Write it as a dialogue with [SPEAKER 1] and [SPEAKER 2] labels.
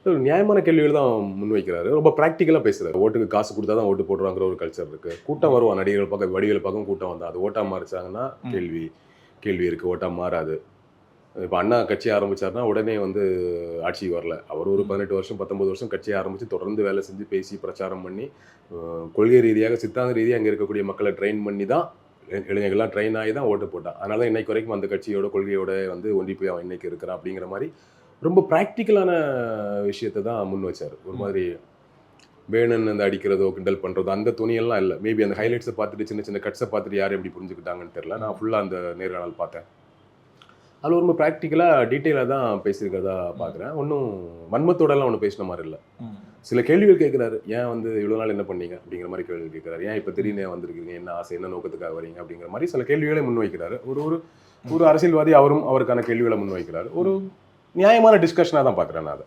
[SPEAKER 1] ஒரு நியாயமான கேள்விகள் தான் முன்வைக்கிறாரு. ரொம்ப ப்ராக்டிக்கலாக பேசுகிறார். ஓட்டுக்கு காசு கொடுத்தா தான் ஓட்டு போடுறாங்கிற ஒரு கல்ச்சர் இருக்குது. கூட்டம் வருவான், நடிகர்கள் பக்கம் வடிவேல் பக்கம் கூட்டம் வந்தா அது ஓட்டாக மாறிச்சாங்கன்னா கேள்வி இருக்குது. ஓட்டாக மாறாது. இப்போ அண்ணா கட்சி ஆரம்பித்தார்னா உடனே வந்து ஆட்சிக்கு வரல. அவர் ஒரு 18 வருஷம் 19 வருஷம் கட்சியை ஆரம்பித்து தொடர்ந்து வேலை செஞ்சு பேசி பிரச்சாரம் பண்ணி கொள்கை ரீதியாக சித்தாந்த ரீதியாக அங்கே இருக்கக்கூடிய மக்களை ட்ரெயின் பண்ணி தான் இளைஞர்கள்லாம் ட்ரெயின் ஆகி தான் ஓட்டு போட்டான். அதனால தான் இன்னைக்கு வரைக்கும் அந்த கட்சியோட கொள்கையோட வந்து ஒன்றி போய் அவன் இன்னைக்கு இருக்கிறான் அப்படிங்கிற மாதிரி ரொம்ப ப்ராக்டிக்கலான விஷயத்தை தான் முன் வச்சார். ஒரு மாதிரி வேணுன்னு அந்த அடிக்கிறதோ கிண்டல் பண்ணுறதோ அந்த துணியெல்லாம் இல்லை. மேபி அந்த ஹைலைட்ஸை பார்த்துட்டு சின்ன சின்ன கட்ஸை பார்த்துட்டு யாரும் எப்படி புரிஞ்சுக்கிட்டாங்கன்னு தெரியல. நான் ஃபுல்லாக அந்த நேர்காணல் பார்த்தேன். அதில் ரொம்ப ப்ராக்டிக்கலாக டீட்டெயிலாக தான் பேசியிருக்கிறதா பார்க்குறேன். ஒன்றும் வன்மத்தோடலாம் ஒன்றும் பேசின மாதிரி இல்லை. சில கேள்விகள் கேட்குறாரு. ஏன் வந்து இவ்வளோ நாள் என்ன பண்ணீங்க அப்படிங்கிற மாதிரி கேள்வி கேட்குறாரு. ஏன் இப்போ திடீர்னு வந்திருக்கீங்க, என்ன ஆசை, என்ன நோக்கத்துக்காக வரீங்க அப்படிங்கிற மாதிரி சில கேள்விகளை முன்வைக்கிறாரு. ஒரு ஒரு அரசியல்வாதி அவருக்கான கேள்விகளை முன்வைக்கிறாரு. ஒரு நியாயமான டிஸ்கஷனாக தான் பார்க்குறேன் நான் அதை.